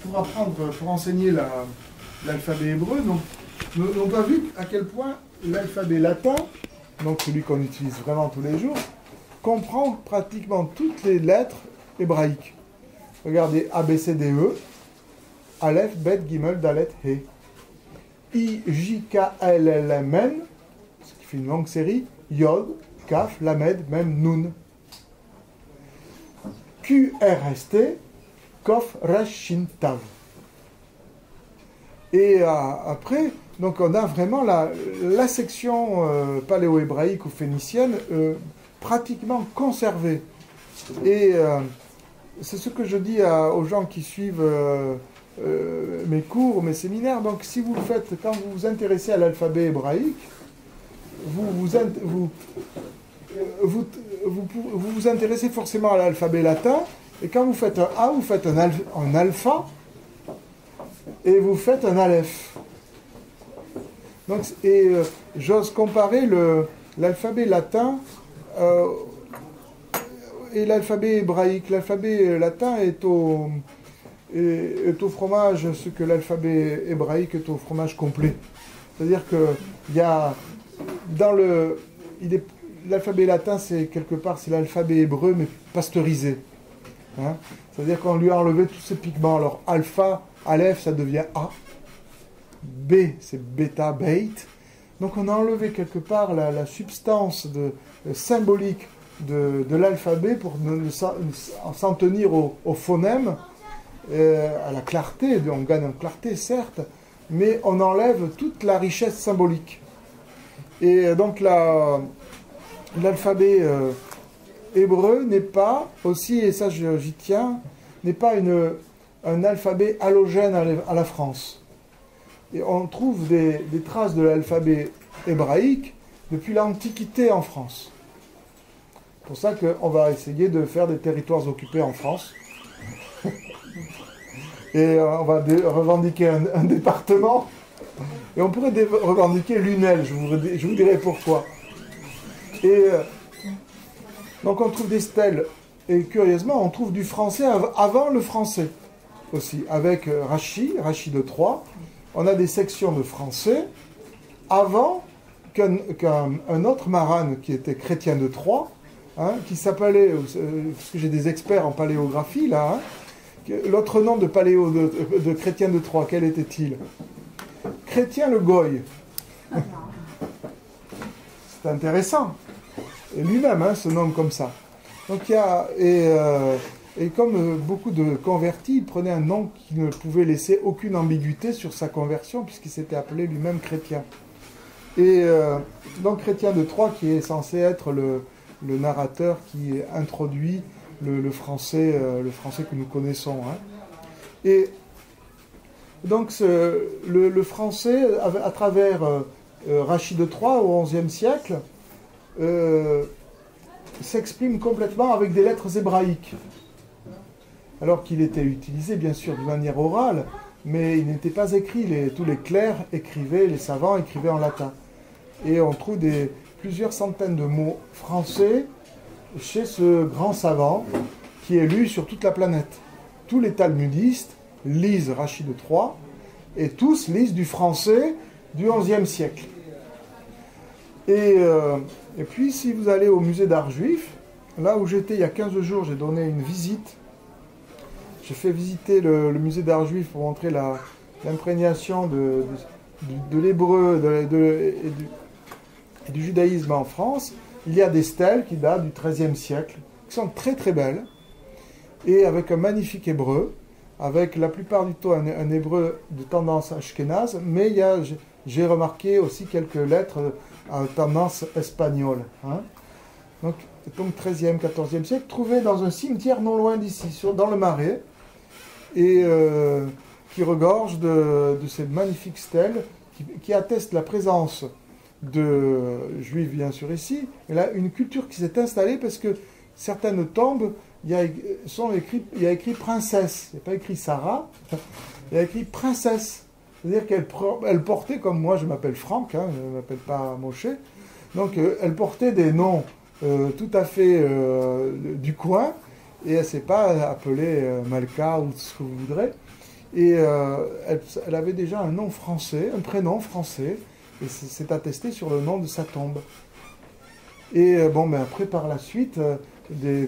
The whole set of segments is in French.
pour apprendre, pour enseigner l'alphabet hébreu, n'ont pas vu à quel point l'alphabet latin, donc celui qu'on utilise vraiment tous les jours, comprend pratiquement toutes les lettres hébraïques. Regardez A, B, C, D, E, Aleph, Bet, Gimel, Dalet, He. I, J, K, L, L, M, N, ce qui fait une longue série, Yod, Kaf, Lamed, Mem, Nun. Q, R, S, T, Kof, Resh, Shin, Tav. Et après, donc on a vraiment la section paléo-hébraïque ou phénicienne pratiquement conservée. Et c'est ce que je dis aux gens qui suivent mes cours, mes séminaires. Donc si vous le faites, quand vous vous intéressez à l'alphabet hébraïque, vous vous intéressez forcément à l'alphabet latin, et quand vous faites un A, vous faites un alpha, et vous faites un aleph. Donc, j'ose comparer l'alphabet latin et l'alphabet hébraïque. L'alphabet latin est au fromage ce que l'alphabet hébraïque est au fromage complet. C'est-à-dire que l'alphabet latin, c'est quelque part c'est l'alphabet hébreu mais pasteurisé. Hein? C'est-à-dire qu'on lui a enlevé tous ses pigments. Alors alpha, aleph, ça devient A. B, c'est bêta, beit. Donc on a enlevé quelque part la substance symbolique de l'alphabet pour s'en tenir au phonème, à la clarté. On gagne en clarté, certes, mais on enlève toute la richesse symbolique. Et donc l'alphabet hébreu n'est pas aussi, et ça j'y tiens, n'est pas un alphabet allogène à la France. Et on trouve des traces de l'alphabet hébraïque depuis l'Antiquité en France. C'est pour ça qu'on va essayer de faire des territoires occupés en France. Et on va revendiquer un département. Et on pourrait revendiquer l'UNEL, je vous dirai pourquoi. Et donc on trouve des stèles. Et curieusement, on trouve du français avant le français aussi. Avec Rachi de Troyes. On a des sections de français avant qu'un autre Maran qui était chrétien de Troyes, hein, qui s'appelait, parce que j'ai des experts en paléographie là, hein, l'autre nom de chrétien de Troyes, quel était-il? Chrétien le Goy. C'est intéressant. Et lui-même se nomme comme ça. Donc il y a... Et comme beaucoup de convertis, il prenait un nom qui ne pouvait laisser aucune ambiguïté sur sa conversion, puisqu'il s'était appelé lui-même chrétien. Et donc chrétien de Troyes, qui est censé être le narrateur qui introduit le français que nous connaissons. Hein. Et donc le français, à travers Rachi de Troyes au XIe siècle, s'exprime complètement avec des lettres hébraïques. Alors qu'il était utilisé, bien sûr, de manière orale, mais il n'était pas écrit. Tous les clercs écrivaient, les savants écrivaient en latin. Et on trouve plusieurs centaines de mots français chez ce grand savant qui est lu sur toute la planète. Tous les talmudistes lisent Rachi de Troyes et tous lisent du français du XIe siècle. Et puis, si vous allez au musée d'art juif, là où j'étais il y a 15 jours, j'ai donné une visite. J'ai fait visiter le musée d'art juif pour montrer l'imprégnation de l'hébreu et du judaïsme en France. Il y a des stèles qui datent du XIIIe siècle, qui sont très très belles, et avec un magnifique hébreu, avec la plupart du temps un hébreu de tendance ashkénaze, mais j'ai remarqué aussi quelques lettres à tendance espagnole. Hein. Donc 13e, 14e siècle, trouvées dans un cimetière non loin d'ici, dans le Marais, et qui regorge de ces magnifiques stèles qui attestent la présence de juifs, bien sûr, ici, mais là, une culture qui s'est installée parce que certaines tombes, il y a écrit princesse, il n'y a pas écrit Sarah, il y a écrit princesse, c'est-à-dire qu'elle portait, comme moi je m'appelle Franck, hein, je ne m'appelle pas Moshe, donc elle portait des noms tout à fait du coin, et elle ne s'est pas appelée Malka ou ce que vous voudrez. Et elle avait déjà un nom français, un prénom français, et c'est attesté sur le nom de sa tombe. Et après, par la suite,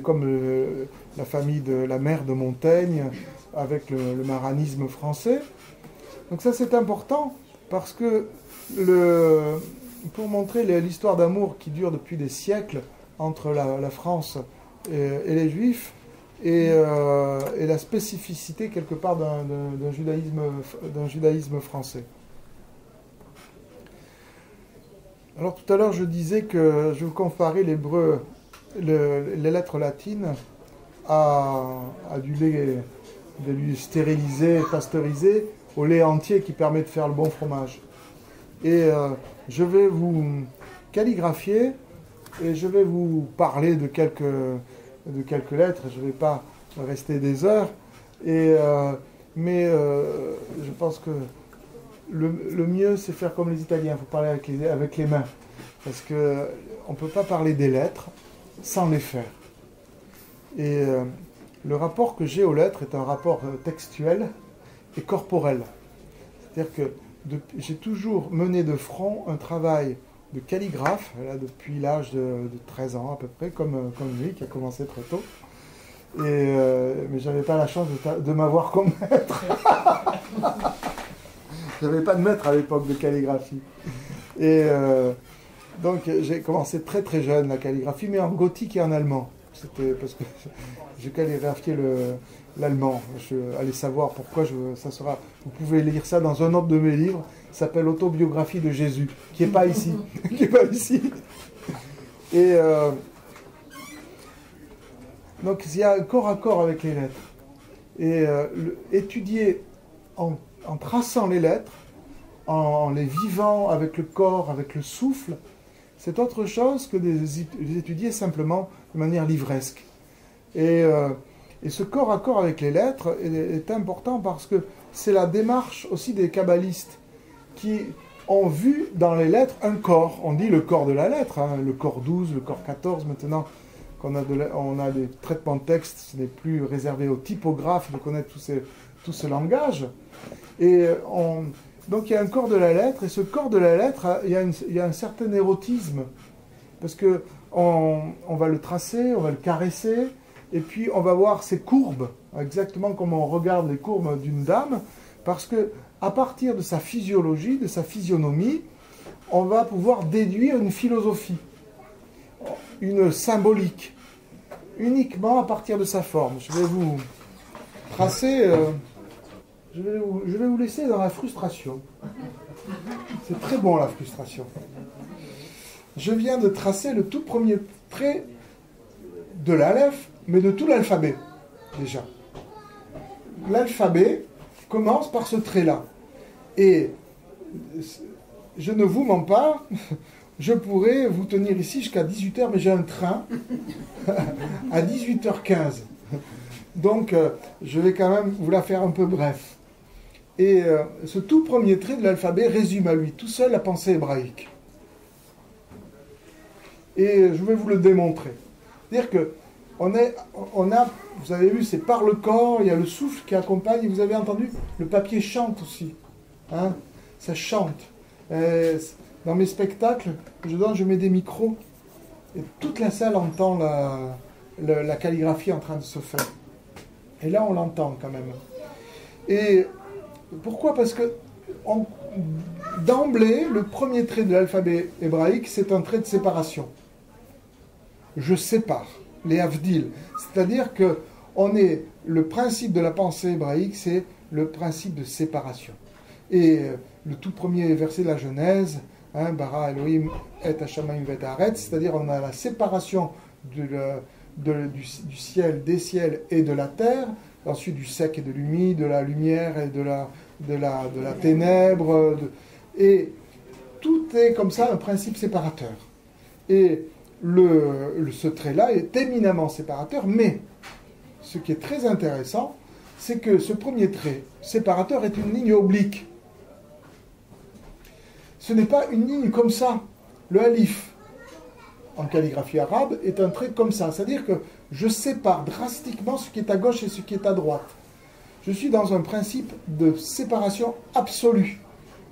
comme la famille de la mère de Montaigne, avec le maranisme français. Donc ça, c'est important, parce que pour montrer l'histoire d'amour qui dure depuis des siècles entre la France et les Juifs, et la spécificité quelque part d'un judaïsme français. Alors tout à l'heure je disais que je vous comparais l'hébreu, les lettres latines à du lait stérilisé, pasteurisé, au lait entier qui permet de faire le bon fromage. Et je vais vous calligraphier et je vais vous parler de quelques lettres. Je ne vais pas rester des heures. Mais je pense que le mieux, c'est faire comme les Italiens. Il faut parler avec les mains. Parce qu'on ne peut pas parler des lettres sans les faire. Et le rapport que j'ai aux lettres est un rapport textuel et corporel. C'est-à-dire que j'ai toujours mené de front un travail de calligraphe, là, depuis l'âge de 13 ans à peu près, comme lui, qui a commencé très tôt. Mais je n'avais pas la chance de m'avoir comme maître. Je n'avais pas de maître à l'époque de calligraphie. Et donc j'ai commencé très très jeune la calligraphie, mais en gothique et en allemand. C'était parce que j'ai calligraphié l'allemand. Allez savoir pourquoi ça sera. Vous pouvez lire ça dans un autre de mes livres. Il s'appelle Autobiographie de Jésus, qui n'est pas ici. Qui est pas ici. Et donc il y a un corps à corps avec les lettres. Et étudier en traçant les lettres, en les vivant avec le corps, avec le souffle, c'est autre chose que de les étudier simplement de manière livresque. Et ce corps à corps avec les lettres est important parce que c'est la démarche aussi des kabbalistes qui ont vu dans les lettres un corps. On dit le corps de la lettre, hein, le corps 12, le corps 14. Maintenant qu'on on a des traitements de texte, ce n'est plus réservé aux typographes de connaître tout ce langage. Et donc il y a un corps de la lettre, et ce corps de la lettre, il y a un certain érotisme, parce que on va le tracer, on va le caresser, et puis on va voir ses courbes, exactement comme on regarde les courbes d'une dame, parce que à partir de sa physiologie, de sa physionomie, on va pouvoir déduire une philosophie, une symbolique, uniquement à partir de sa forme. Je vais vous tracer... Je vais vous laisser dans la frustration. C'est très bon, la frustration. Je viens de tracer le tout premier trait de l'aleph, mais de tout l'alphabet, déjà. L'alphabet commence par ce trait-là. Et je ne vous mens pas, je pourrais vous tenir ici jusqu'à 18h, mais j'ai un train à 18h15. Donc, je vais quand même vous la faire un peu bref. Et ce tout premier trait de l'alphabet résume à lui tout seul la pensée hébraïque. Et je vais vous le démontrer. C'est-à-dire que vous avez vu, c'est par le corps, il y a le souffle qui accompagne, et vous avez entendu, le papier chante aussi. Hein, ça chante. Dans mes spectacles, je mets des micros, et toute la salle entend la calligraphie en train de se faire. Et là, on l'entend quand même. Et pourquoi ? Parce que d'emblée, le premier trait de l'alphabet hébraïque, c'est un trait de séparation. Je sépare, les havdil. C'est-à-dire que le principe de la pensée hébraïque, c'est le principe de séparation. Et le tout premier verset de la Genèse, Bara Elohim et Hashamayim vet haaretz, c'est-à-dire on a la séparation du ciel, des ciels et de la terre, ensuite du sec et de l'humide, de la lumière et de la ténèbre, et tout est comme ça un principe séparateur. Et ce trait-là est éminemment séparateur, mais ce qui est très intéressant, c'est que ce premier trait séparateur est une ligne oblique. Ce n'est pas une ligne comme ça. Le alif, en calligraphie arabe, est un trait comme ça. C'est-à-dire que je sépare drastiquement ce qui est à gauche et ce qui est à droite. je suis dans un principe de séparation absolue.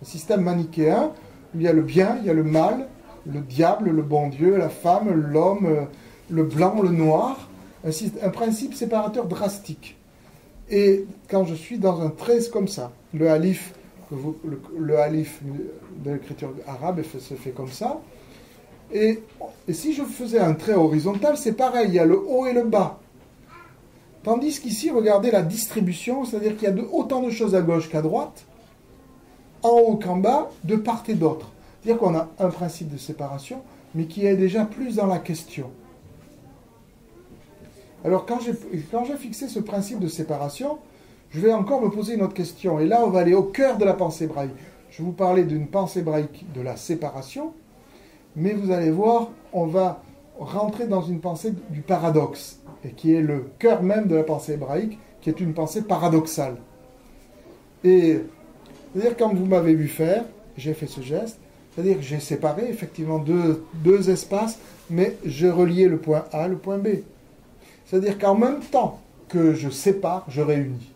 Un système manichéen, où il y a le bien, il y a le mal, le diable, le bon Dieu, la femme, l'homme, le blanc, le noir. Un principe séparateur drastique. Et quand je suis dans un trait comme ça, le alif de l'écriture arabe se fait comme ça. Et si je faisais un trait horizontal, c'est pareil, il y a le haut et le bas. Tandis qu'ici, regardez la distribution, c'est-à-dire qu'il y a autant de choses à gauche qu'à droite, en haut qu'en bas, de part et d'autre. C'est-à-dire qu'on a un principe de séparation, mais qui est déjà plus dans la question. Alors, quand j'ai fixé ce principe de séparation, je vais encore me poser une autre question. Et là, on va aller au cœur de la pensée hébraïque. Je vais vous parler d'une pensée hébraïque de la séparation, mais vous allez voir, on va rentrer dans une pensée du paradoxe, et qui est le cœur même de la pensée hébraïque, qui est une pensée paradoxale. Et, c'est-à-dire, quand vous m'avez vu faire, j'ai fait ce geste, c'est-à-dire que j'ai séparé effectivement deux espaces, mais j'ai relié le point A, le point B. C'est-à-dire qu'en même temps que je sépare, je réunis.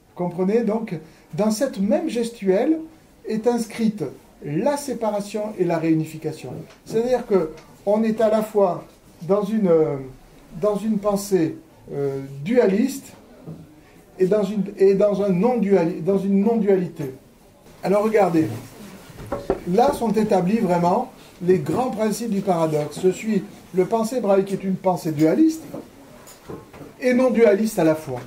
Vous comprenez? Donc, dans cette même gestuelle est inscrite la séparation et la réunification. C'est-à-dire qu'on est à la fois dans une pensée dualiste et dans une non-dualité. Alors regardez, là sont établis vraiment les grands principes du paradoxe. Le pensée hébraïque est une pensée dualiste et non dualiste à la fois.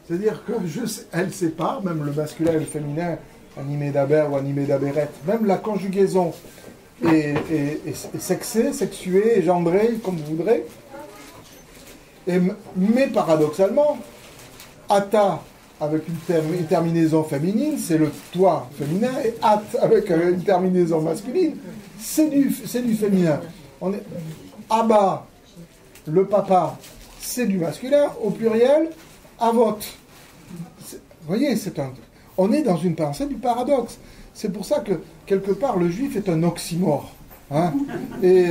C'est-à-dire qu'elle sépare, même le masculin et le féminin, animé d'aber ou animé d'abéret, même la conjugaison est sexée, sexuée, égendrée, comme vous voudrez. Mais paradoxalement, ata avec une terminaison féminine, c'est le toi féminin, et at avec une terminaison masculine, c'est du féminin. Abba, le papa, c'est du masculin, au pluriel, avot. Vous voyez, on est dans une pensée du paradoxe. C'est pour ça que, quelque part, le juif est un oxymore. Hein, et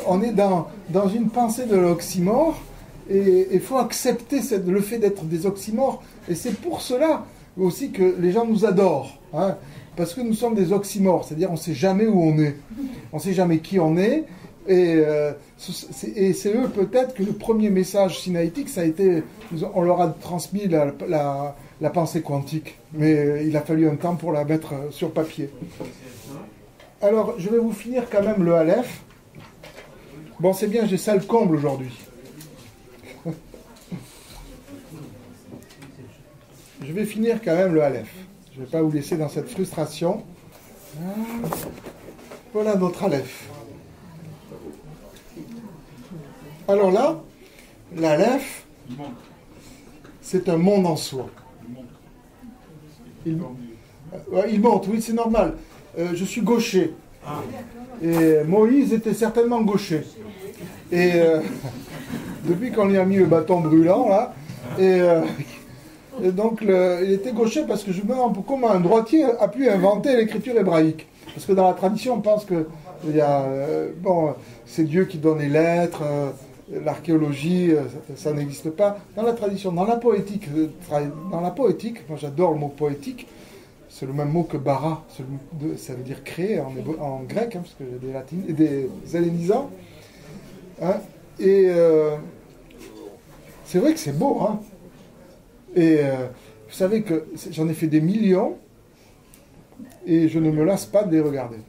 on est dans une pensée de l'oxymore, et il faut accepter le fait d'être des oxymores. Et c'est pour cela aussi que les gens nous adorent. Hein, parce que nous sommes des oxymores, c'est-à-dire on ne sait jamais où on est. On ne sait jamais qui on est. Et c'est eux peut-être que le premier message sinaïtique, ça a été, on leur a transmis la pensée quantique, mais il a fallu un temps pour la mettre sur papier. Alors, je vais vous finir quand même le Aleph. Bon, c'est bien, j'ai ça le comble aujourd'hui. Je vais finir quand même le Aleph. Je ne vais pas vous laisser dans cette frustration. Voilà notre Aleph. Alors là, l'Aleph, c'est un monde en soi. Il monte, oui, c'est normal. Je suis gaucher. Et Moïse était certainement gaucher. Et depuis qu'on lui a mis le bâton brûlant, là, et donc il était gaucher parce que je me demande comment un droitier a pu inventer l'écriture hébraïque. Parce que dans la tradition, on pense que c'est Dieu qui donne les lettres, l'archéologie, ça n'existe pas. Dans la tradition, dans la poétique, moi j'adore le mot poétique, c'est le même mot que bara, ça veut dire créer en grec, hein, parce que j'ai des hellénisants. Hein, et c'est vrai que c'est beau, hein. Et vous savez que j'en ai fait des millions, et je ne me lasse pas de les regarder.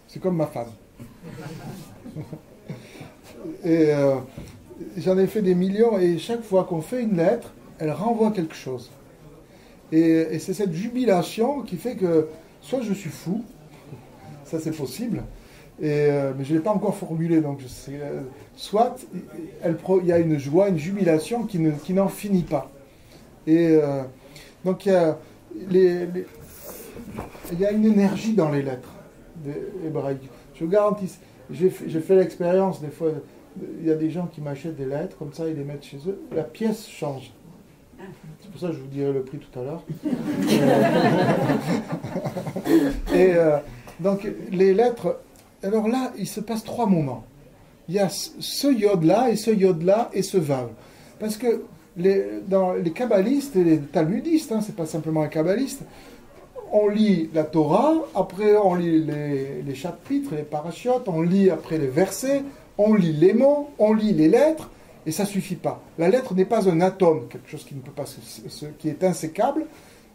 C'est comme ma femme. Et j'en ai fait des millions, et chaque fois qu'on fait une lettre, elle renvoie quelque chose. Et c'est cette jubilation qui fait que soit je suis fou, ça c'est possible, mais je ne l'ai pas encore formulé, donc soit il y a une joie, une jubilation qui n'en finit pas. Et donc il y a une énergie dans les lettres hébraïques. Je vous garantis, j'ai fait l'expérience des fois. Il y a des gens qui m'achètent des lettres, comme ça, ils les mettent chez eux. La pièce change. C'est pour ça que je vous dirai le prix tout à l'heure. Et donc, les lettres... Alors là, il se passe 3 moments. Il y a ce yod-là, et ce yod-là, et ce vav. Parce que dans les kabbalistes et les talmudistes, hein, c'est pas simplement un kabbaliste, on lit la Torah, après on lit les chapitres, les parachiotes, on lit après les versets, on lit les mots, on lit les lettres, et ça suffit pas. La lettre n'est pas un atome, quelque chose qui ne peut pas qui est insécable.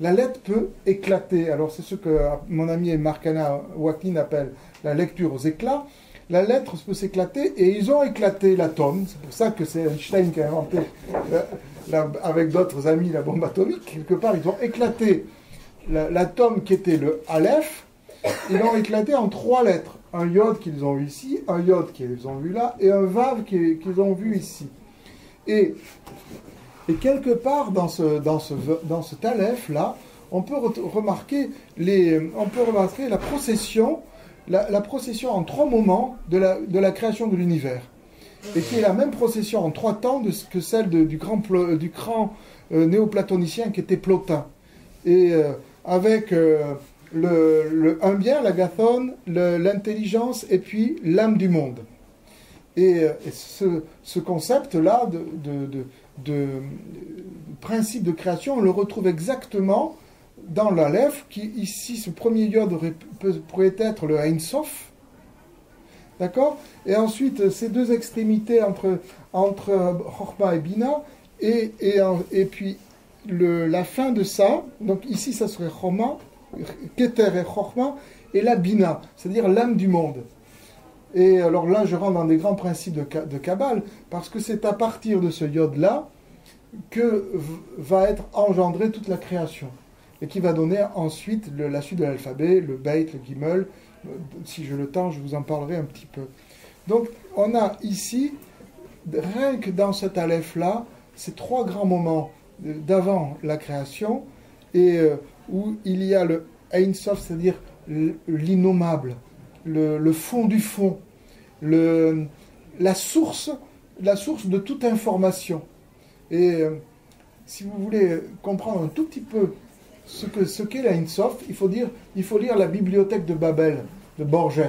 La lettre peut éclater. Alors c'est ce que mon ami Marcana Wakin appelle la lecture aux éclats. La lettre peut s'éclater, et ils ont éclaté l'atome. C'est pour ça que c'est Einstein qui a inventé, avec d'autres amis, la bombe atomique. Quelque part, ils ont éclaté l'atome qui était le Aleph. Ils l'ont éclaté en 3 lettres. Un yod qu'ils ont vu ici, un yod qu'ils ont vu là, et un vav qu'ils ont vu ici. Et quelque part dans cet Aleph là, on peut remarquer la procession. La procession en 3 moments de la création de l'univers, et qui est la même procession en 3 temps que celle du grand néoplatonicien qui était Plotin, et avec le un bien, l'agathon, l'intelligence, et puis l'âme du monde. Et ce concept-là de principe de création, on le retrouve exactement dans l'Aleph, qui ici, ce premier yod pourrait être le Ein Sof, d'accord? Et ensuite, ces 2 extrémités entre Chochma et Bina, et puis la fin de ça, donc ici, ça serait Choma, Keter et Chochma, et la Bina, c'est-à-dire l'âme du monde. Et alors là, je rentre dans des grands principes de Kabbale, parce que c'est à partir de ce yod-là que va être engendrée toute la création, et qui va donner ensuite la suite de l'alphabet, le Beit, le Gimel. Si j'ai le temps, je vous en parlerai un petit peu. Donc, on a ici, rien que dans cet Aleph-là, ces 3 grands moments d'avant la création, et où il y a le Ein Sof, c'est-à-dire l'innommable, le fond du fond, la source de toute information. Et si vous voulez comprendre un tout petit peu ce qu'est l'Ein Sof, il faut lire la bibliothèque de Babel, de Borges.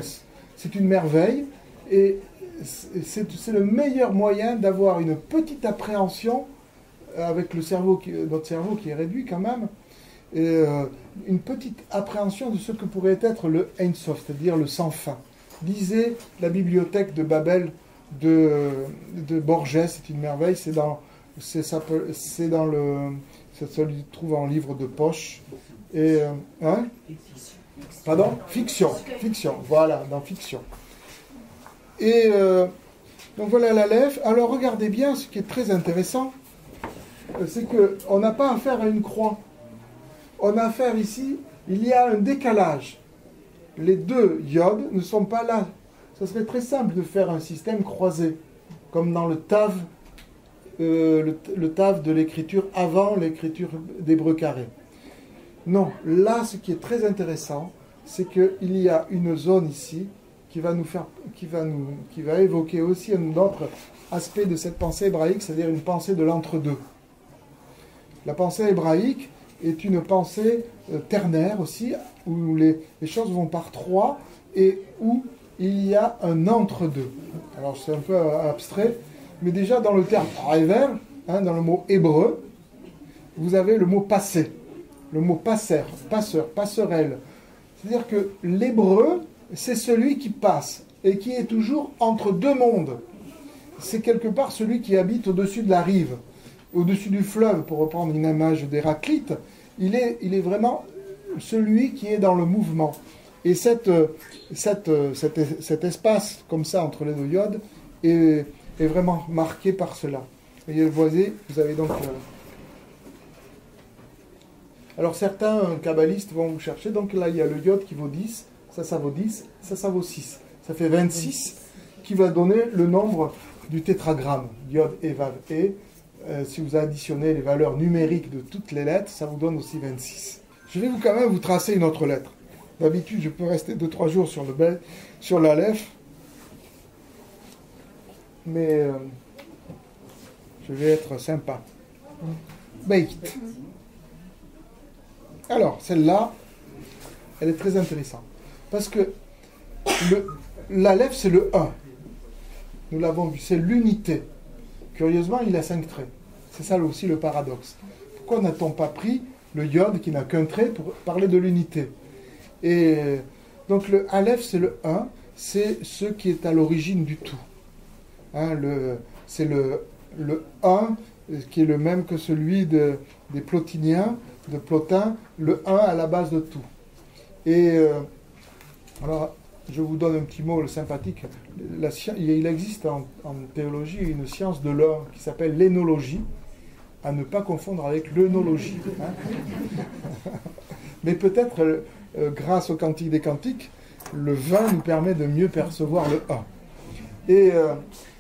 C'est une merveille, et c'est le meilleur moyen d'avoir une petite appréhension avec notre cerveau qui est réduit quand même, et une petite appréhension de ce que pourrait être le Ein Sof, c'est-à-dire le sans fin. Lisez la bibliothèque de Babel de Borges, c'est une merveille, ça se trouve en livre de poche. Et pardon, fiction, voilà, dans fiction. Et donc voilà l'Aleph. Alors regardez bien, ce qui est très intéressant, c'est qu'on n'a pas affaire à une croix. On a affaire ici, il y a un décalage. Les 2 yods ne sont pas là. Ça serait très simple de faire un système croisé, comme dans le Tav, le Tav de l'écriture avant l'écriture d'hébreu carré. Non, là, ce qui est très intéressant, c'est qu'il y a une zone ici qui va évoquer aussi un autre aspect de cette pensée hébraïque, c'est-à-dire une pensée de l'entre-deux. La pensée hébraïque est une pensée ternaire aussi, où les choses vont par 3 et où il y a un entre-deux. Alors c'est un peu abstrait, mais déjà dans le terme Aiver, dans le mot hébreu, vous avez le mot passé, le mot passeur, passerelle. C'est-à-dire que l'hébreu, c'est celui qui passe et qui est toujours entre 2 mondes. C'est quelque part celui qui habite au-dessus de la rive, au-dessus du fleuve, pour reprendre une image d'Héraclite. Il est vraiment celui qui est dans le mouvement. Et cet espace, comme ça, entre les 2 yods, est vraiment marqué par cela. Et vous voyez, vous avez donc... Alors certains kabbalistes vont vous chercher, donc là il y a le yod qui vaut 10, ça vaut 10, ça vaut 6. Ça fait 26, qui va donner le nombre du tétragramme, yod et vav et. Si vous additionnez les valeurs numériques de toutes les lettres, ça vous donne aussi 26. Je vais quand même vous tracer une autre lettre. D'habitude, je peux rester 2-3 jours sur l'Aleph, mais je vais être sympa. Beit. Alors, celle-là, elle est très intéressante. Parce que l'Aleph, c'est le 1. Nous l'avons vu, c'est l'unité. Curieusement, il a 5 traits. C'est ça aussi le paradoxe. Pourquoi n'a-t-on pas pris le yod qui n'a qu'un trait pour parler de l'unité? Et donc le Aleph, c'est le 1, c'est ce qui est à l'origine du tout. Hein, c'est le 1 qui est le même que celui des Plotiniens, de Plotin, le 1 à la base de tout. Et alors, je vous donne un petit mot sympathique. Il existe en théologie une science de l'or qui s'appelle l'énologie, à ne pas confondre avec l'œnologie. Hein. Mais peut-être, grâce au Cantique des Cantiques, le 20 nous permet de mieux percevoir le 1. Et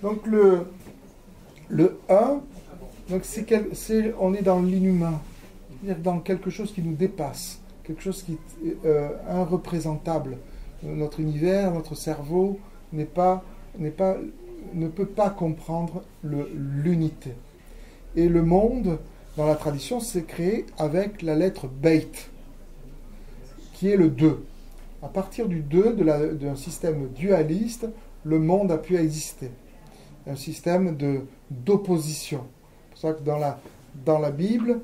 donc le 1, donc on est dans l'inhumain, c'est-à-dire dans quelque chose qui nous dépasse, quelque chose qui est irreprésentable. Notre univers, notre cerveau ne peut pas comprendre l'unité. Et le monde, dans la tradition, s'est créé avec la lettre Beit, qui est le 2. À partir du 2, d'un système dualiste, le monde a pu exister. Un système d'opposition. C'est pour ça que dans la Bible,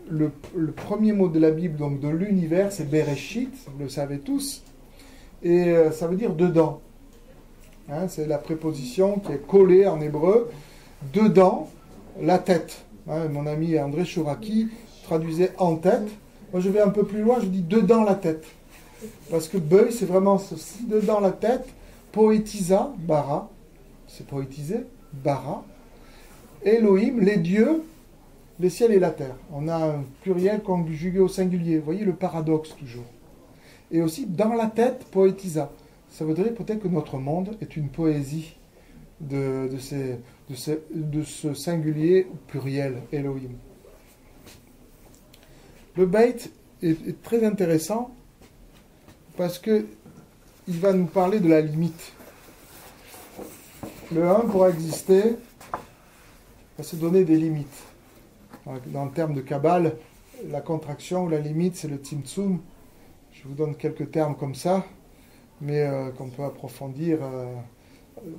le premier mot de la Bible, donc de l'univers, c'est Bereshit, vous le savez tous. Et ça veut dire dedans. Hein, c'est la préposition qui est collée en hébreu. Dedans, la tête. Hein, mon ami André Chouraki traduisait en tête. Moi, je vais un peu plus loin, je dis dedans la tête. Parce que Beuil, c'est vraiment ceci, dedans la tête. Poétisa, bara, c'est poétisé, bara. Elohim, les dieux, les ciels et la terre. On a un pluriel conjugué au singulier. Vous voyez le paradoxe toujours. Et aussi, dans la tête, poétisa. Ça voudrait peut-être que notre monde est une poésie de ce singulier pluriel, Elohim. Le Beit est très intéressant parce que il va nous parler de la limite. Le 1, pour exister, va se donner des limites. Dans le terme de Kabbale, la contraction ou la limite, c'est le tzimtzum. Je vous donne quelques termes comme ça, mais qu'on peut approfondir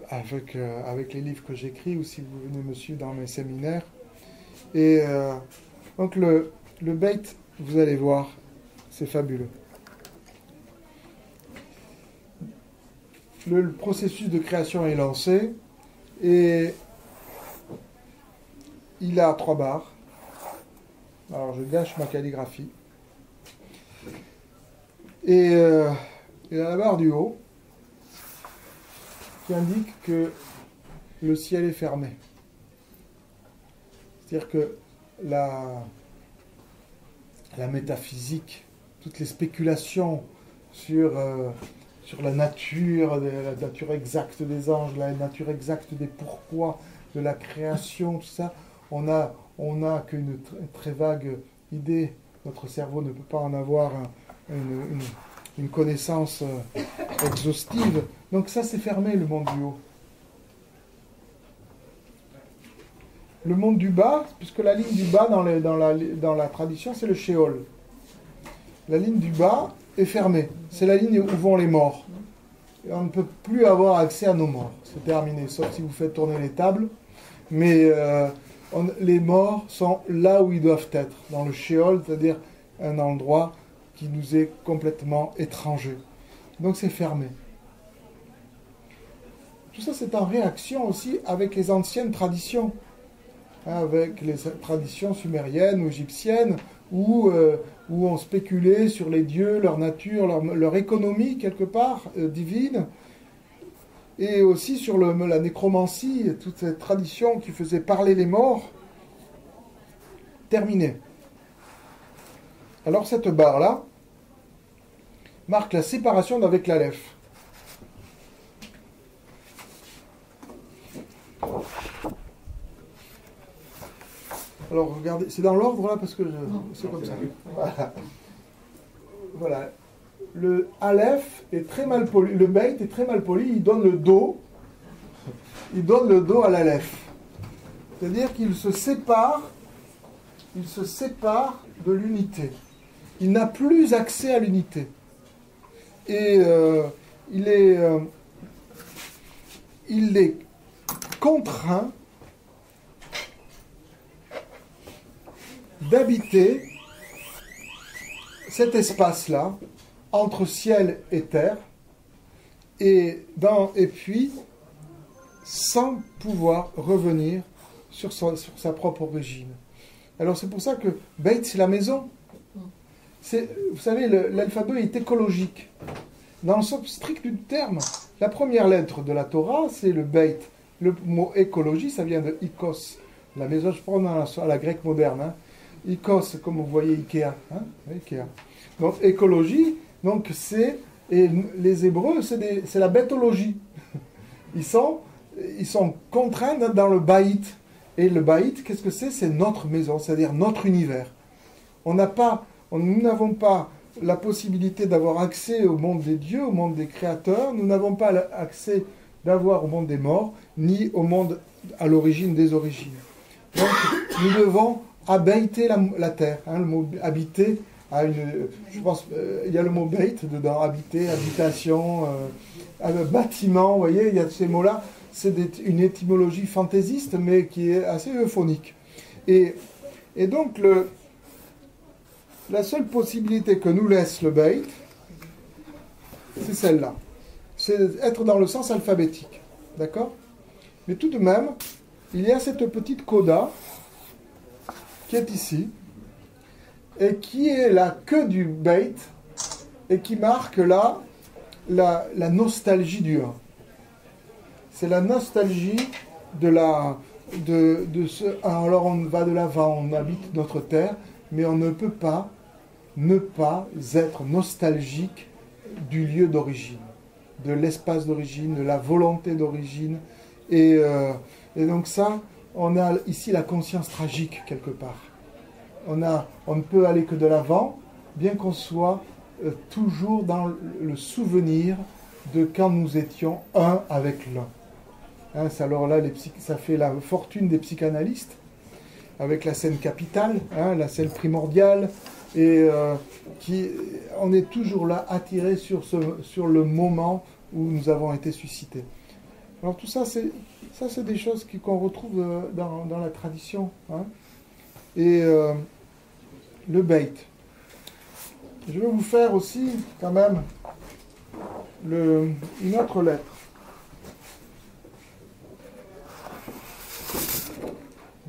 avec les livres que j'écris ou si vous venez me suivre dans mes séminaires. Et donc le Beit, vous allez voir, c'est fabuleux. Le processus de création est lancé et il a 3 barres. Alors je gâche ma calligraphie. Et il a la barre du haut qui indique que le ciel est fermé. C'est-à-dire que la métaphysique, toutes les spéculations sur la nature exacte des anges, la nature exacte des pourquoi, de la création, tout ça, on a qu'une très vague idée. Notre cerveau ne peut pas en avoir une connaissance exhaustive. Donc ça, c'est fermé, le monde du haut. Le monde du bas, puisque la ligne du bas dans la tradition, c'est le Sheol. La ligne du bas est fermée. C'est la ligne où vont les morts. Et on ne peut plus avoir accès à nos morts. C'est terminé, sauf si vous faites tourner les tables. Mais les morts sont là où ils doivent être, dans le Sheol, c'est-à-dire un endroit qui nous est complètement étranger. Donc c'est fermé. Tout ça, c'est en réaction aussi avec les anciennes traditions, avec les traditions sumériennes ou égyptiennes, où on spéculait sur les dieux, leur nature, leur économie, quelque part, divine, et aussi sur la nécromancie, toute cette tradition qui faisait parler les morts, terminée. Alors cette barre-là marque la séparation d'avec l'Aleph. Alors regardez, c'est dans l'ordre là parce que c'est comme ça. Voilà. Le Aleph est très mal poli, le Beit est très mal poli, il donne le dos à l'Aleph. C'est-à-dire qu'il se sépare de l'unité. Il n'a plus accès à l'unité. Et il est contraint d'habiter cet espace-là, entre ciel et terre, et puis sans pouvoir revenir sur sa propre origine. Alors c'est pour ça que Beit, c'est la maison. Vous savez, l'alphabet est écologique. Dans le sens strict du terme, la première lettre de la Torah, c'est le Beit. Le mot écologie, ça vient de Ikos. La maison, je prends à la grecque moderne. Hein. Ikos, comme vous voyez Ikea. Hein. Ikea. Donc écologie, donc et les Hébreux, c'est la bêtologie. Ils sont contraints d'être dans le Baït. Et le Baït, qu'est-ce que c'est? C'est notre maison, c'est-à-dire notre univers. Nous n'avons pas la possibilité d'avoir accès au monde des dieux, au monde des créateurs. Nous n'avons pas accès d'avoir au monde des morts, ni au monde à l'origine des origines. Donc, nous devons habiter la terre. Hein, le mot habiter je pense, il y a le mot bait dedans, habiter, habitation, bâtiment, vous voyez, il y a ces mots-là. C'est une étymologie fantaisiste, mais qui est assez euphonique. Et donc, la seule possibilité que nous laisse le bait, c'est celle-là. C'est être dans le sens alphabétique. D'accord? Mais tout de même, il y a cette petite coda qui est ici, et qui est la queue du bait, et qui marque là la nostalgie du 1. C'est la nostalgie de ce... Alors on va de l'avant, on habite notre terre, mais on ne peut pas ne pas être nostalgique du lieu d'origine, de l'espace d'origine, de la volonté d'origine. Et donc ça, on a ici la conscience tragique quelque part. On ne peut aller que de l'avant, bien qu'on soit toujours dans le souvenir de quand nous étions un avec l'un. Hein, alors là, ça fait la fortune des psychanalystes, avec la scène capitale, hein, la scène primordiale, et on est toujours là, attiré sur le moment où nous avons été suscités. Alors tout ça, c'est des choses qu'on retrouve dans la tradition. Hein. Et le bait. Je vais vous faire aussi, quand même, une autre lettre.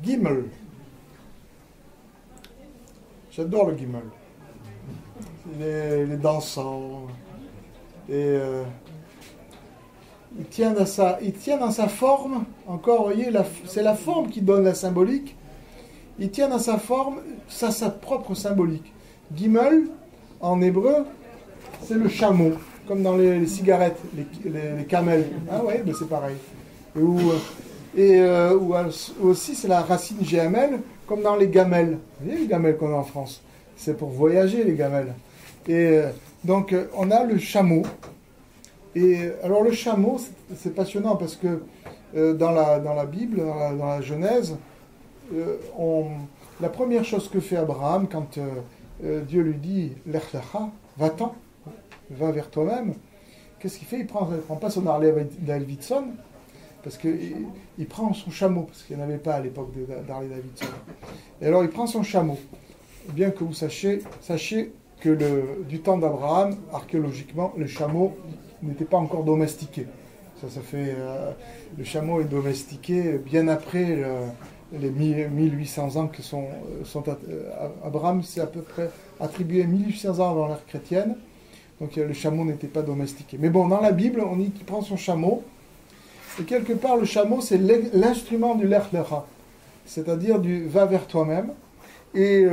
Gimel. J'adore le Gimel. Les dansants. Et il tient dans sa forme. Encore, vous voyez, c'est la forme qui donne la symbolique. Il tient dans sa forme, sa propre symbolique. Gimel, en hébreu, c'est le chameau. Comme dans les cigarettes, les camels. Ah ouais, ben c'est pareil. Ou aussi, c'est la racine GML, comme dans les gamelles. Vous voyez les gamelles qu'on a en France? C'est pour voyager, les gamelles. Et donc, on a le chameau. Et alors, le chameau, c'est passionnant parce que dans la Bible, dans la Genèse, la première chose que fait Abraham quand Dieu lui dit « Lech lecha, va-t'en, va vers toi-même », qu'est-ce qu'il fait? Il prend pas son Harley Davidson, parce qu'il prend son chameau, parce qu'il n'y en avait pas à l'époque d'Harley Davidson. Et alors il prend son chameau. Bien que vous sachiez que du temps d'Abraham, archéologiquement, le chameau n'était pas encore domestiqué. Ça fait... le chameau est domestiqué bien après les 1800 ans que sont Abraham s'est à peu près attribué 1800 ans avant l'ère chrétienne. Donc le chameau n'était pas domestiqué. Mais bon, dans la Bible, on dit qu'il prend son chameau. Et quelque part, le chameau, c'est l'instrument du Lech lecha, c'est-à-dire du va vers toi-même. Et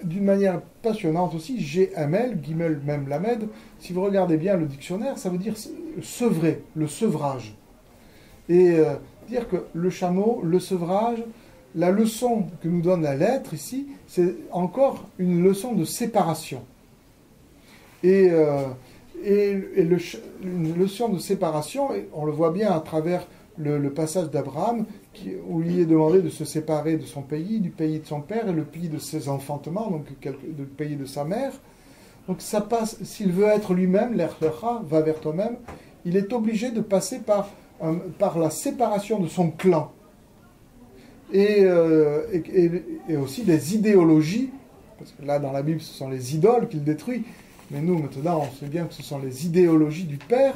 d'une manière passionnante aussi, GML, Gimel, même Lamed, si vous regardez bien le dictionnaire, ça veut dire sevrer, le sevrage. Et dire que le chameau, le sevrage, la leçon que nous donne la lettre ici, c'est encore une leçon de séparation. Et une leçon de séparation, on le voit bien à travers le passage d'Abraham, où il est demandé de se séparer de son pays, du pays de son père et le pays de ses enfantements, donc le pays de sa mère. Donc ça passe, s'il veut être lui-même, Lech lecha, va vers toi-même, il est obligé de passer par la séparation de son clan. et aussi des idéologies, parce que là dans la Bible ce sont les idoles qu'il détruit, mais nous maintenant on sait bien que ce sont les idéologies du Père.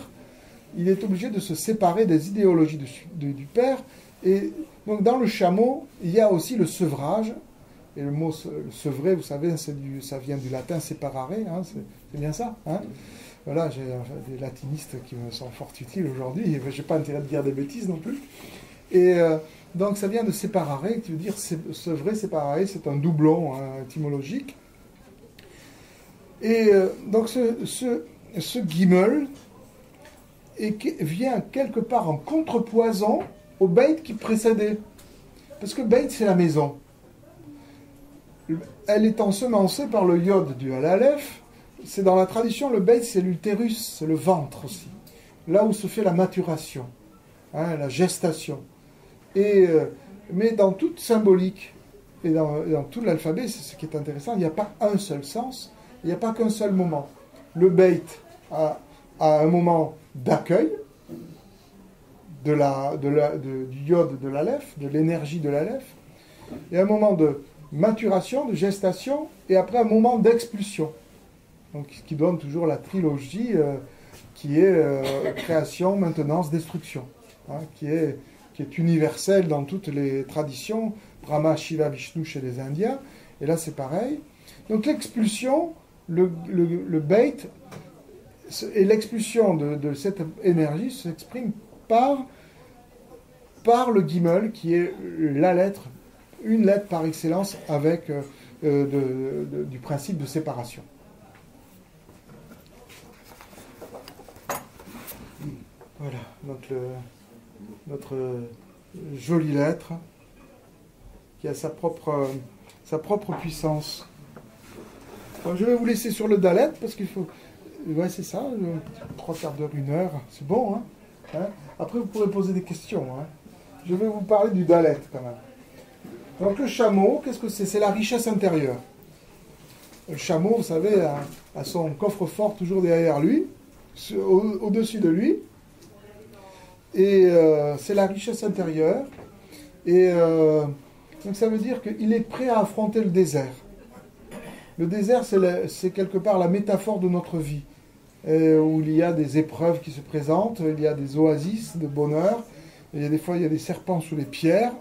Il est obligé de se séparer des idéologies du Père, et donc dans le chameau il y a aussi le sevrage, et le mot sevrer, vous savez, ça vient du latin separare, hein, c'est bien ça, hein. Voilà, j'ai des latinistes qui me sont fort utiles aujourd'hui, je n'ai pas intérêt de dire des bêtises non plus. Et donc ça vient de separare, qui veut dire sevrer, separare, c'est un doublon étymologique. Et donc ce gimel vient quelque part en contrepoison au beit qui précédait. Parce que beit, c'est la maison. Elle est ensemencée par le yod du al-aleph. C'est dans la tradition, le beit, c'est l'utérus, c'est le ventre aussi. Là où se fait la maturation, hein, la gestation. Mais dans toute symbolique et dans tout l'alphabet, c'est ce qui est intéressant, il n'y a pas un seul sens, il n'y a pas qu'un seul moment. Le beit a un moment d'accueil du yod de l'aleph, de l'énergie de l'aleph, et un moment de maturation, de gestation, et après un moment d'expulsion. Donc, qui donne toujours la trilogie qui est création, maintenance, destruction, hein, qui est universelle dans toutes les traditions, Brahma, Shiva, Vishnu chez les Indiens, et là c'est pareil. Donc l'expulsion, le beit, et l'expulsion de cette énergie s'exprime par le gimel, qui est la lettre, une lettre par excellence avec du principe de séparation. Voilà, donc notre jolie lettre qui a sa propre puissance. Alors, je vais vous laisser sur le dalet parce qu'il faut... Ouais, c'est ça, 3 quarts d'heure, 1 heure, c'est bon, hein. Après, vous pourrez poser des questions, hein. Je vais vous parler du dalet, quand même. Donc, le chameau, qu'est-ce que c'est? C'est la richesse intérieure. Le chameau, vous savez, a son coffre-fort toujours derrière lui, au-dessus de lui. Et c'est la richesse intérieure. Et donc ça veut dire qu'il est prêt à affronter le désert. Le désert, c'est quelque part la métaphore de notre vie, où il y a des épreuves qui se présentent, il y a des oasis de bonheur, des fois il y a des serpents sous les pierres.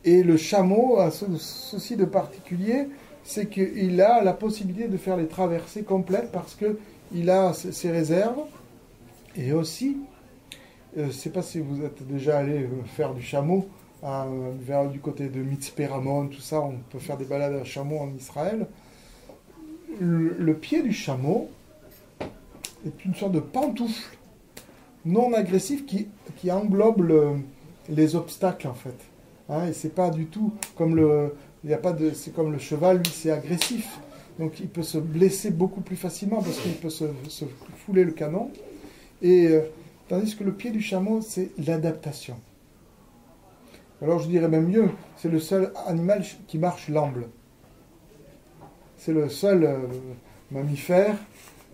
Et le chameau a ceci de particulier, c'est qu'il a la possibilité de faire les traversées complètes parce qu'il a ses réserves. Et aussi, je ne sais pas si vous êtes déjà allé faire du chameau du côté de Mitzpeh Ramon, tout ça, on peut faire des balades à chameau en Israël. Le pied du chameau est une sorte de pantoufle non agressif qui englobe les obstacles en fait. Hein, et c'est pas du tout comme c'est comme le cheval, lui c'est agressif. Donc il peut se blesser beaucoup plus facilement parce qu'il peut se fouler le canon. Tandis que le pied du chameau, c'est l'adaptation. Alors je dirais même mieux, c'est le seul animal qui marche l'amble. C'est le seul mammifère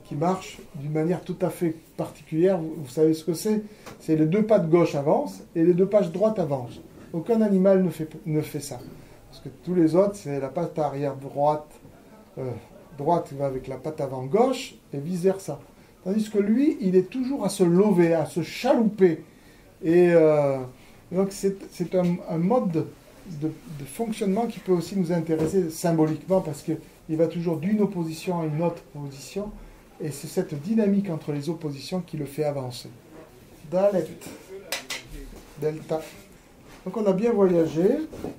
qui marche d'une manière tout à fait particulière. Vous savez ce que c'est? C'est les 2 pattes gauche avancent et les 2 pattes droite avancent. Aucun animal ne fait ça. Parce que tous les autres, c'est la patte arrière droite va avec la patte avant gauche et vice-versa. Tandis que lui, il est toujours à se lever, à se chalouper. Et donc c'est un mode de fonctionnement qui peut aussi nous intéresser symboliquement parce qu'il va toujours d'une opposition à une autre position. Et c'est cette dynamique entre les oppositions qui le fait avancer. Dalet. Delta. Donc on a bien voyagé.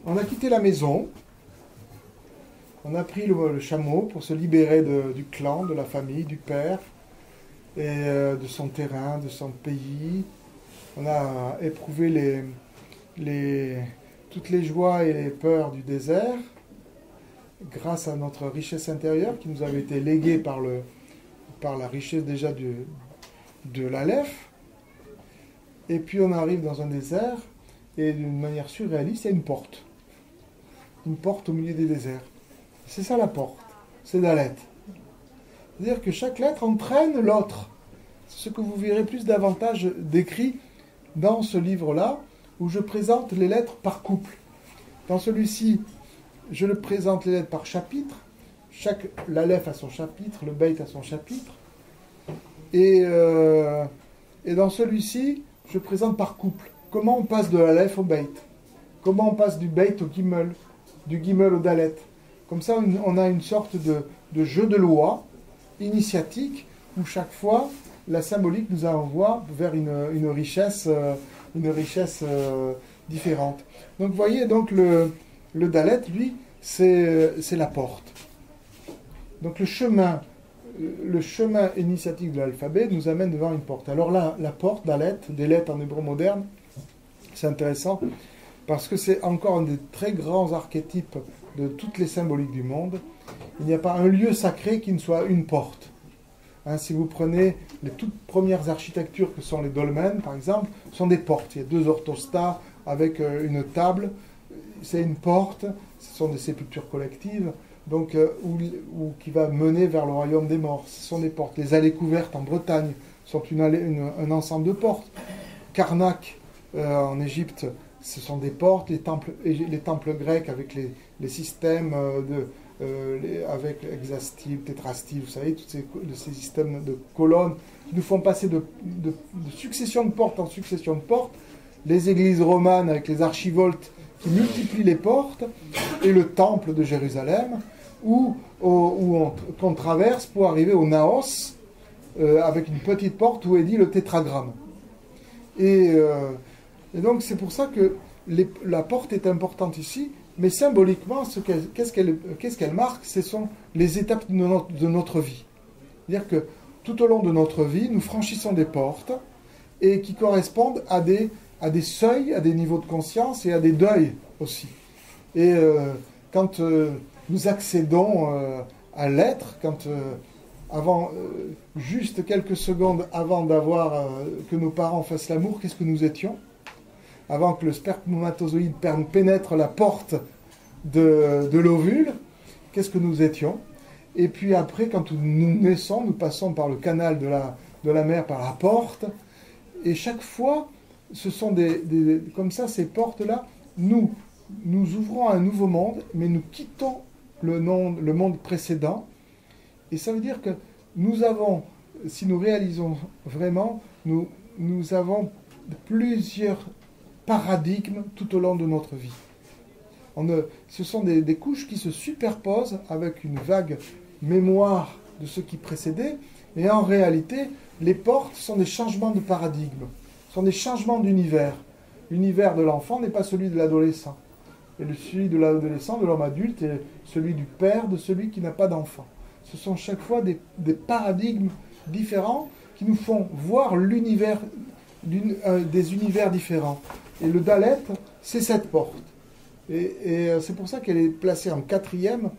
On a quitté la maison. On a pris le chameau pour se libérer du clan, de la famille, du père. Et de son terrain, de son pays. On a éprouvé toutes les joies et les peurs du désert grâce à notre richesse intérieure qui nous avait été léguée par la richesse déjà de l'Aleph. Et puis on arrive dans un désert et d'une manière surréaliste, il y a une porte. Une porte au milieu des déserts. C'est ça la porte, c'est Dalet. C'est-à-dire que chaque lettre entraîne l'autre. C'est ce que vous verrez plus davantage décrit dans ce livre-là, où je présente les lettres par couple. Dans celui-ci, je le présente les lettres par chapitre. L'Aleph a son chapitre, le Beit a son chapitre. Et dans celui-ci, je présente par couple. Comment on passe de l'Aleph au Beit? Comment on passe du Beit au Gimel, du Gimel au Dalet? Comme ça, on a une sorte de jeu de loi initiatique où chaque fois, la symbolique nous envoie vers une richesse différente. Donc, vous voyez, donc, le Dalet, lui, c'est la porte. Donc, le chemin initiatique de l'alphabet nous amène devant une porte. Alors là, la porte, Dalet, des lettres en hébreu moderne, c'est intéressant parce que c'est encore un des très grands archétypes de toutes les symboliques du monde. Il n'y a pas un lieu sacré qui ne soit une porte. Si vous prenez les toutes premières architectures que sont les dolmens, par exemple, sont des portes. Il y a 2 orthostats avec une table. C'est une porte. Ce sont des sépultures collectives, donc qui va mener vers le royaume des morts. Ce sont des portes. Les allées couvertes en Bretagne sont un ensemble de portes. Karnak en Égypte, ce sont des portes. Les temples grecs avec les systèmes avec hexastyle, tétrastyle, vous savez, tous ces systèmes de colonnes qui nous font passer de succession de portes en succession de portes. Les églises romanes avec les archivoltes qui multiplient les portes, et le temple de Jérusalem, qu'on traverse pour arriver au Naos, avec une petite porte où est dit le tétragramme. Et donc c'est pour ça que la porte est importante ici, mais symboliquement, qu'est-ce qu'elle marque? Ce sont les étapes de notre vie. C'est-à-dire que tout au long de notre vie, nous franchissons des portes et qui correspondent à des seuils, à des niveaux de conscience et à des deuils aussi. Et quand nous accédons à l'être, juste quelques secondes avant que nos parents fassent l'amour, qu'est-ce que nous étions? Avant que le spermatozoïde pénètre la porte de l'ovule, qu'est-ce que nous étions? Et puis après, quand nous naissons, nous passons par le canal de la mère, par la porte, et chaque fois, ce sont comme ça, ces portes-là, nous ouvrons un nouveau monde, mais nous quittons le monde précédent, et ça veut dire que nous avons, si nous réalisons vraiment, nous avons plusieurs paradigmes tout au long de notre vie. Ce sont des couches qui se superposent avec une vague mémoire de ce qui précédait, et en réalité, les portes sont des changements de paradigme, sont des changements d'univers. L'univers de l'enfant n'est pas celui de l'adolescent, et celui de l'adolescent, de l'homme adulte, est celui du père, de celui qui n'a pas d'enfant. Ce sont chaque fois des paradigmes différents qui nous font voir l'univers des univers différents. Et le Dalet, c'est cette porte. Et c'est pour ça qu'elle est placée en 4e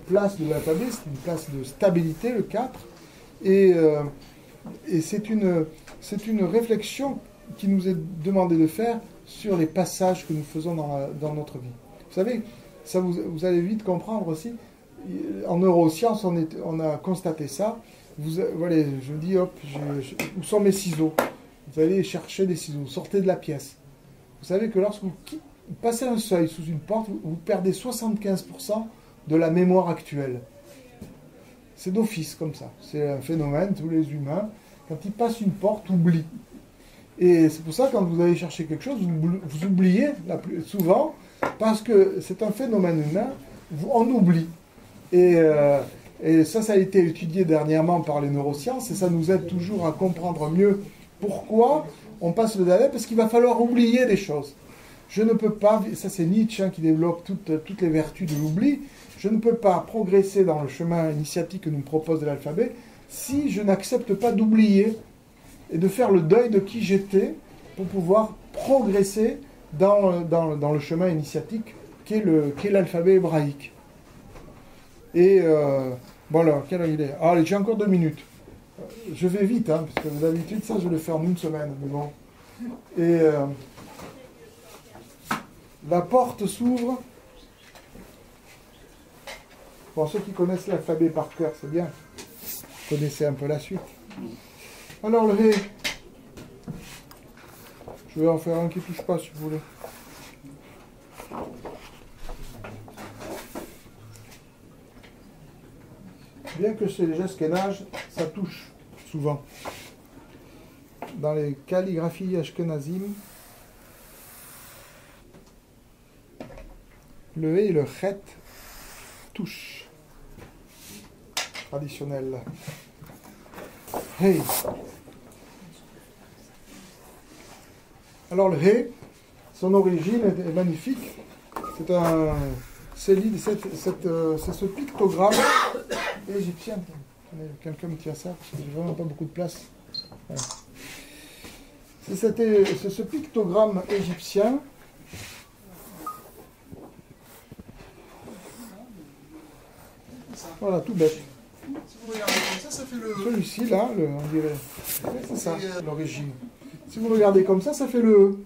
place de l'alphabet. C'est une place de stabilité, le 4. Et c'est une réflexion qui nous est demandé de faire sur les passages que nous faisons dans notre vie. Vous savez, ça vous allez vite comprendre aussi. En neurosciences, on a constaté ça. Voilà, je dis, hop, où sont mes ciseaux? Vous allez chercher des ciseaux, sortez de la pièce. Vous savez que lorsque vous passez un seuil sous une porte, vous perdez 75% de la mémoire actuelle. C'est d'office comme ça. C'est un phénomène, tous les humains, quand ils passent une porte, oublient. Et c'est pour ça que quand vous allez chercher quelque chose, vous oubliez souvent, parce que c'est un phénomène humain, on oublie. Et ça a été étudié dernièrement par les neurosciences, et ça nous aide toujours à comprendre mieux pourquoi on passe le Dalet, parce qu'il va falloir oublier des choses. Je ne peux pas, ça c'est Nietzsche qui développe toutes les vertus de l'oubli, je ne peux pas progresser dans le chemin initiatique que nous propose de l'alphabet si je n'accepte pas d'oublier et de faire le deuil de qui j'étais pour pouvoir progresser dans le chemin initiatique qu'est l'alphabet hébraïque. Et voilà, quelle heure il est? Allez, j'ai encore 2 minutes. Je vais vite, parce que d'habitude, ça, je le fais en 1 semaine. Mais bon. Et la porte s'ouvre. Pour ceux qui connaissent l'alphabet par cœur, c'est bien. Vous connaissez un peu la suite. Alors, le Hé. Je vais en faire un qui ne touche pas, si vous voulez. bien que chez les Ashkénazes, ça touche souvent. Dans les calligraphies ashkénazim, le He et le Chet touchent. Traditionnel. He. Alors le He, son origine est magnifique. C'est ce pictogramme égyptien. Quelqu'un me tient ça, parce que j'ai vraiment pas beaucoup de place. Voilà. C'est ce pictogramme égyptien voilà, tout bête. Si vous regardez comme ça fait le... Celui-ci, là, on dirait. C'est ça, l'origine. Si vous regardez comme ça fait le E.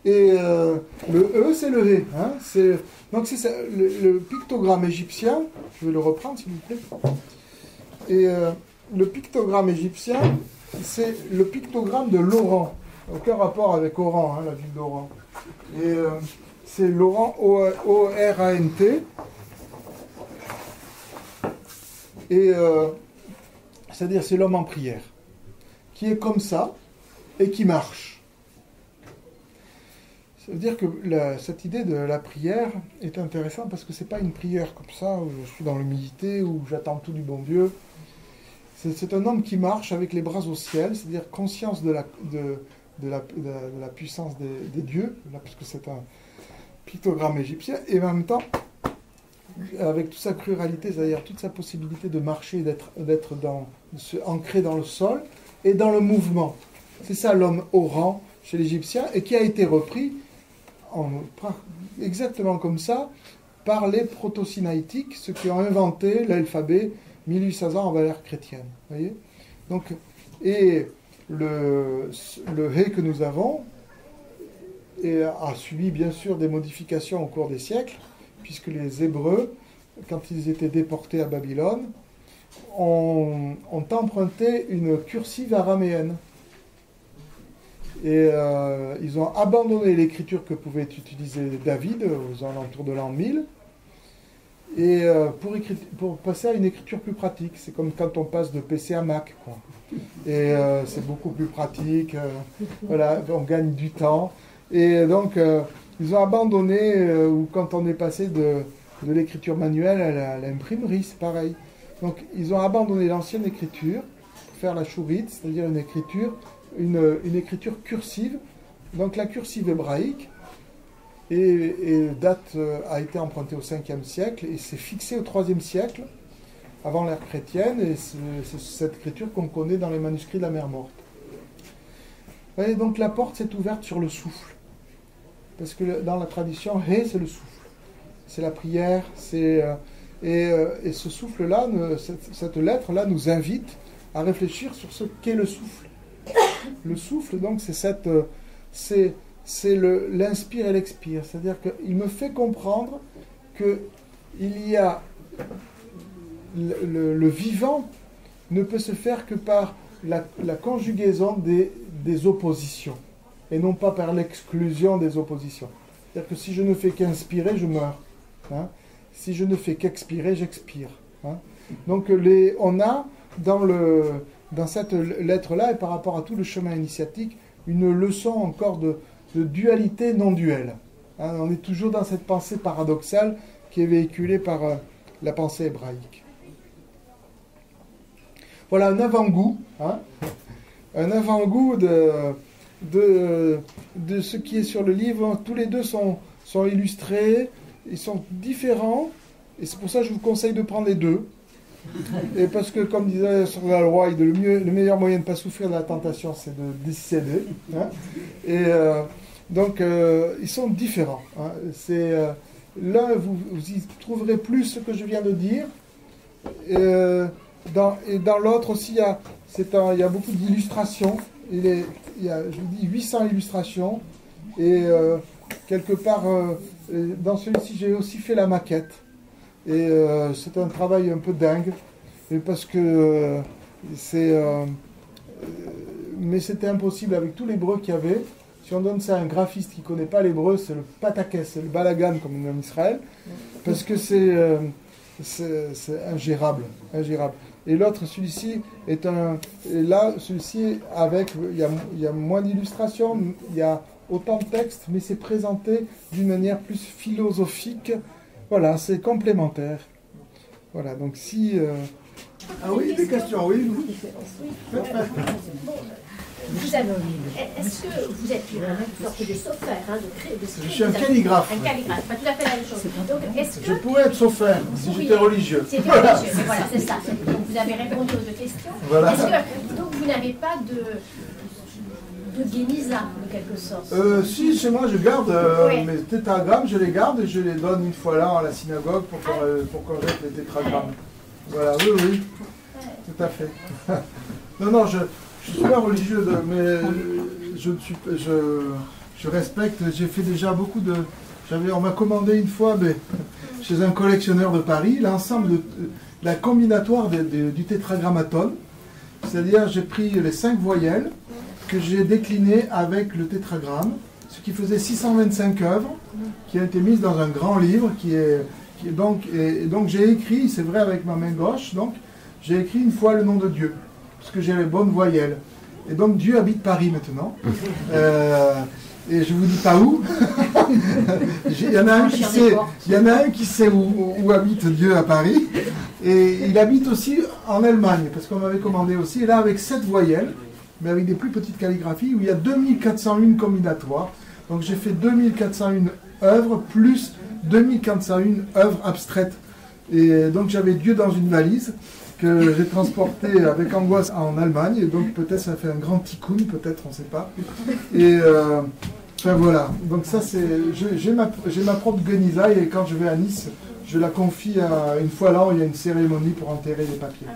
Et le E, c'est le He. Hein, donc, c'est ça, le pictogramme égyptien. Je vais le reprendre, s'il vous plaît. Et le pictogramme égyptien, c'est le pictogramme de l'Oran. Aucun rapport avec Oran, hein, la ville d'Oran. Et c'est l'Oran, O-R-A-N-T. Et c'est-à-dire, c'est l'homme en prière, qui est comme ça et qui marche. Ça veut dire que cette idée de la prière est intéressante parce que c'est pas une prière comme ça, où je suis dans l'humilité, où j'attends tout du bon Dieu. C'est un homme qui marche avec les bras au ciel, c'est-à-dire conscience de la puissance des dieux, là, parce que c'est un pictogramme égyptien, et en même temps, avec toute sa cruralité, c'est-à-dire toute sa possibilité de marcher, d'être ancré dans le sol et dans le mouvement. C'est ça l'homme au rang chez l'Égyptien, et qui a été repris exactement comme ça par les proto-sinaïtiques, ceux qui ont inventé l'alphabet 1800 ans avant l'ère chrétienne. Voyez. Donc, et le He que nous avons a subi bien sûr des modifications au cours des siècles, puisque les Hébreux, quand ils étaient déportés à Babylone, ont emprunté une cursive araméenne. Et ils ont abandonné l'écriture que pouvait utiliser David aux alentours de l'an 1000, et pour passer à une écriture plus pratique. C'est comme quand on passe de PC à Mac, quoi. Et c'est beaucoup plus pratique, voilà, on gagne du temps. Et donc, ils ont abandonné, ou quand on est passé de l'écriture manuelle à l'imprimerie, c'est pareil. Donc, ils ont abandonné l'ancienne écriture pour faire la chourite, c'est-à-dire une écriture cursive. Donc, la cursive hébraïque a été empruntée au 5e siècle et s'est fixée au 3e siècle, avant l'ère chrétienne, et c'est cette écriture qu'on connaît dans les manuscrits de la mer Morte. Vous voyez, donc la porte s'est ouverte sur le souffle. Parce que dans la tradition, He, c'est le souffle. C'est la prière, et ce souffle-là, cette lettre-là nous invite à réfléchir sur ce qu'est le souffle. Le souffle, donc, c'est l'inspire et l'expire. C'est-à-dire qu'il me fait comprendre qu'il y a le vivant ne peut se faire que par la conjugaison des oppositions, et non pas par l'exclusion des oppositions. C'est-à-dire que si je ne fais qu'inspirer, je meurs. Hein. Si je ne fais qu'expirer, j'expire. Hein. Donc on a dans cette lettre-là, et par rapport à tout le chemin initiatique, une leçon encore de dualité non-duelle. Hein. On est toujours dans cette pensée paradoxale qui est véhiculée par la pensée hébraïque. Voilà un avant-goût, hein, un avant-goût de ce qui est sur le livre. Tous les deux sont illustrés, ils sont différents, et c'est pour ça que je vous conseille de prendre les deux. Et parce que, comme disait sur la loi, le meilleur moyen de ne pas souffrir de la tentation, c'est de décéder. Hein. Et donc, ils sont différents. Hein. L'un, vous y trouverez plus ce que je viens de dire. Et dans l'autre aussi, il y a beaucoup d'illustrations. Il y a, je vous dis, 800 illustrations. Et quelque part, dans celui-ci, j'ai aussi fait la maquette. Et c'est un travail un peu dingue. Parce que mais c'était impossible avec tout l'hébreu qu'il y avait. Si on donne ça à un graphiste qui ne connaît pas l'hébreu, c'est le patakès, c'est le balagan, comme on dit en Israël. Parce que c'est ingérable, ingérable. Et l'autre, celui-ci est un... Et là, celui-ci, avec, il y a moins d'illustrations, il y a autant de texte, mais c'est présenté d'une manière plus philosophique. Voilà, c'est complémentaire. Voilà, donc si... Ah oui, des questions, oui. Est-ce que vous êtes une sorte de sophère, Je suis un calligraphe. Un calligraphe, pas tout à fait la même chose. Donc, est-ce que... Je pourrais être sophère si j'étais religieux. C'était religieux, mais voilà, c'est ça. Donc, vous avez répondu aux deux questions. Voilà. Est-ce que, donc, vous n'avez pas de guénisa, de quelque sorte? Si, chez moi, je garde Oui. mes tétragrammes, je les garde et je les donne une fois là à la synagogue pour qu'on jette les tétragrammes. Voilà, oui, oui, tout à fait. Non, je suis pas religieux, mais je respecte, j'ai fait déjà beaucoup de... On m'a commandé une fois chez un collectionneur de Paris, l'ensemble de la combinatoire du tétragrammaton. C'est-à-dire, j'ai pris les 5 voyelles que j'ai déclinées avec le tétragramme, ce qui faisait 625 œuvres, qui ont été mises dans un grand livre, donc j'ai écrit, c'est vrai avec ma main gauche, donc j'ai écrit une fois le nom de Dieu, parce que j'ai les bonnes voyelles. Et donc Dieu habite Paris maintenant. Et je vous dis pas où. Il y en a un qui sait où habite Dieu à Paris. Et il habite aussi en Allemagne, parce qu'on m'avait commandé aussi. Et là, avec 7 voyelles, mais avec des plus petites calligraphies, où il y a 2401 combinatoires. Donc j'ai fait 2401 œuvres, plus 2401 œuvres abstraites. Et donc j'avais Dieu dans une valise, que j'ai transporté avec angoisse en Allemagne. Et donc peut-être ça fait un grand tikkun, peut-être, on ne sait pas. Et... enfin voilà, donc ça c'est, j'ai ma propre guenisaille et quand je vais à Nice, je la confie à, une fois là où il y a une cérémonie pour enterrer les papiers.